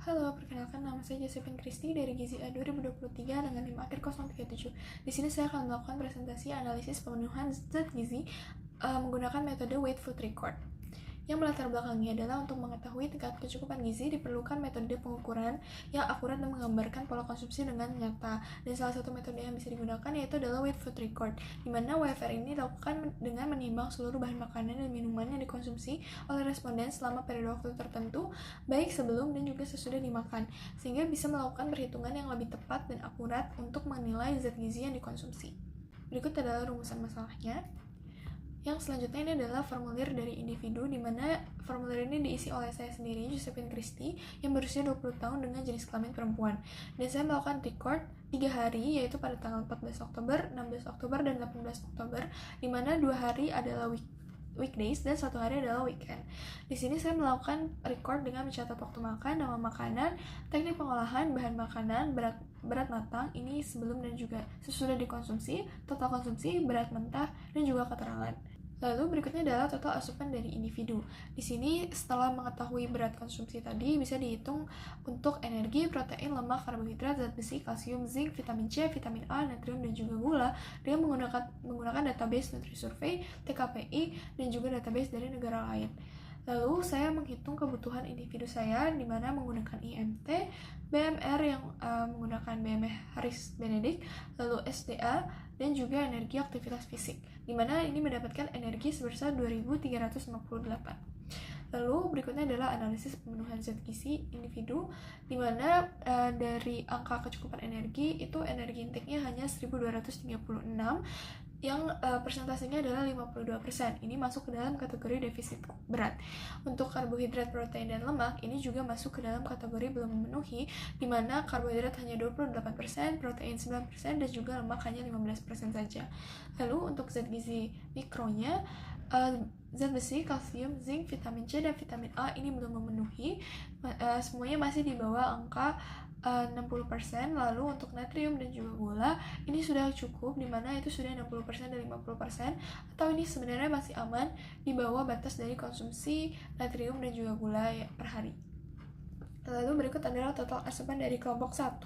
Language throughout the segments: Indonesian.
Halo, perkenalkan nama saya Josephine Christy dari Gizi A 2023 dengan 5 akhir 037. Di sini saya akan melakukan presentasi analisis pemenuhan zat gizi menggunakan metode Weight Food Record. Yang melatar belakangnya adalah untuk mengetahui tingkat kecukupan gizi diperlukan metode pengukuran yang akurat dan menggambarkan pola konsumsi dengan nyata. Dan salah satu metode yang bisa digunakan yaitu adalah Weight Food Record, di mana WFR ini dilakukan dengan menimbang seluruh bahan makanan dan minuman yang dikonsumsi oleh responden selama periode waktu tertentu, baik sebelum dan juga sesudah dimakan, sehingga bisa melakukan perhitungan yang lebih tepat dan akurat untuk menilai zat gizi yang dikonsumsi. Berikut adalah rumusan masalahnya. Yang selanjutnya ini adalah formulir dari individu, di mana formulir ini diisi oleh saya sendiri, Josephine Christy, yang berusia 20 tahun dengan jenis kelamin perempuan. Dan saya melakukan record 3 hari, yaitu pada tanggal 14 Oktober, 16 Oktober, dan 18 Oktober, di mana 2 hari adalah weekdays dan 1 hari adalah weekend. Di sini saya melakukan record dengan mencatat waktu makan, nama makanan, teknik pengolahan, bahan makanan, berat matang, ini sebelum dan juga sesudah dikonsumsi, total konsumsi, berat mentah, dan juga keterangan. Lalu berikutnya adalah total asupan dari individu. Di sini setelah mengetahui berat konsumsi tadi bisa dihitung untuk energi, protein, lemak, karbohidrat, zat besi, kalsium, zinc, vitamin C, vitamin A, natrium, dan juga gula dengan menggunakan database Nutrisurvey, TKPI, dan juga database dari negara lain. Lalu saya menghitung kebutuhan individu saya di mana menggunakan IMT, BMR yang menggunakan BMR Harris Benedict, lalu SDA, dan juga energi aktivitas fisik, di mana ini mendapatkan energi sebesar 2358. Lalu berikutnya adalah analisis pemenuhan zat gizi individu, di mana dari angka kecukupan energi itu energi intake-nya hanya 1236, yang persentasenya adalah 52%. Ini masuk ke dalam kategori defisit berat. Untuk karbohidrat, protein, dan lemak ini juga masuk ke dalam kategori belum memenuhi, di mana karbohidrat hanya 28%, protein 9%, dan juga lemak hanya 15% saja. Lalu untuk zat gizi mikronya, zat besi, kalsium, zinc, vitamin C, dan vitamin A ini belum memenuhi, semuanya masih di bawah angka 60%. Lalu untuk natrium dan juga gula ini sudah cukup, dimana itu sudah 60% dan 50%, atau ini sebenarnya masih aman di bawah batas dari konsumsi natrium dan juga gula per hari. Lalu berikut adalah total asupan dari kelompok 1.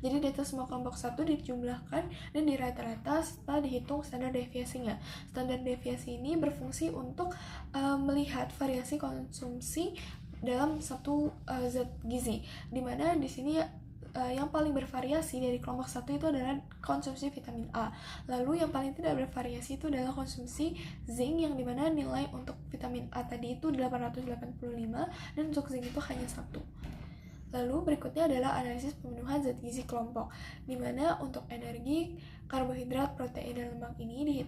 Jadi data semua kelompok 1 dijumlahkan dan dirata-rata setelah dihitung standar deviasinya. Standar deviasi ini berfungsi untuk melihat variasi konsumsi dalam satu zat gizi, dimana di sini yang paling bervariasi dari kelompok 1 itu adalah konsumsi vitamin A. Lalu yang paling tidak bervariasi itu adalah konsumsi zinc, yang dimana nilai untuk vitamin A tadi itu 885 dan untuk zinc itu hanya 1. Lalu berikutnya adalah analisis pemenuhan zat gizi kelompok, di mana untuk energi, karbohidrat, protein, dan lemak ini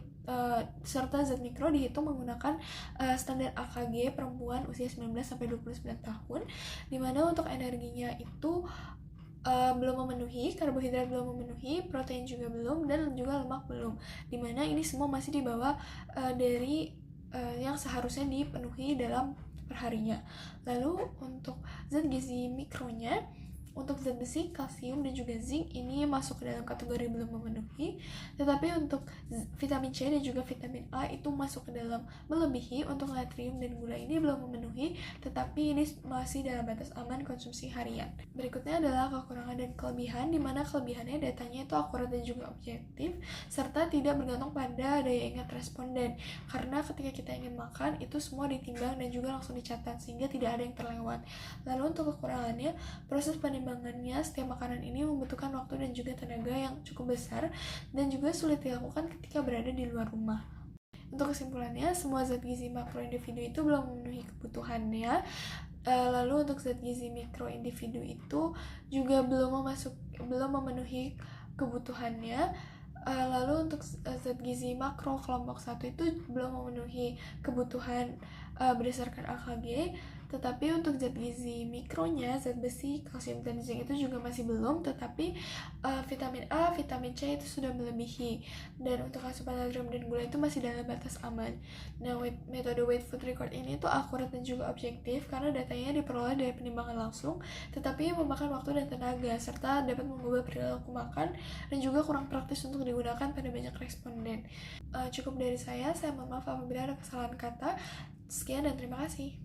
serta zat mikro dihitung menggunakan standar AKG perempuan usia 19-29 tahun, di mana untuk energinya itu belum memenuhi, karbohidrat belum memenuhi, protein juga belum, dan juga lemak belum, di mana ini semua masih di bawah dari yang seharusnya dipenuhi dalam perharinya. Lalu untuk zat gizi mikronya, untuk zat besi, kalsium, dan juga zinc ini masuk ke dalam kategori belum memenuhi, tetapi untuk vitamin C dan juga vitamin A itu masuk ke dalam melebihi. Untuk natrium dan gula ini belum memenuhi, tetapi ini masih dalam batas aman konsumsi harian. Berikutnya adalah kekurangan dan kelebihan, di mana kelebihannya datanya itu akurat dan juga objektif, serta tidak bergantung pada daya ingat responden, karena ketika kita ingin makan itu semua ditimbang dan juga langsung dicatat, sehingga tidak ada yang terlewat. Lalu untuk kekurangannya, proses penimbangannya setiap makanan ini membutuhkan waktu dan juga tenaga yang cukup besar dan juga sulit dilakukan ketika berada di luar rumah. Untuk kesimpulannya, semua zat gizi makro individu itu belum memenuhi kebutuhannya. Lalu untuk zat gizi mikro individu itu juga belum memenuhi kebutuhannya. Lalu untuk zat gizi makro kelompok 1 itu belum memenuhi kebutuhan berdasarkan AKG, tetapi untuk zat gizi mikronya, zat besi, kalsium, dan zinc itu juga masih belum, tetapi vitamin A, vitamin C itu sudah melebihi, dan untuk asupan natrium dan gula itu masih dalam batas aman. Nah, metode Weight Food Record ini tuh akurat dan juga objektif karena datanya diperoleh dari penimbangan langsung, tetapi memakan waktu dan tenaga, serta dapat mengubah perilaku makan dan juga kurang praktis untuk digunakan pada banyak responden. Cukup dari saya mohon maaf apabila ada kesalahan kata. Sekian dan terima kasih.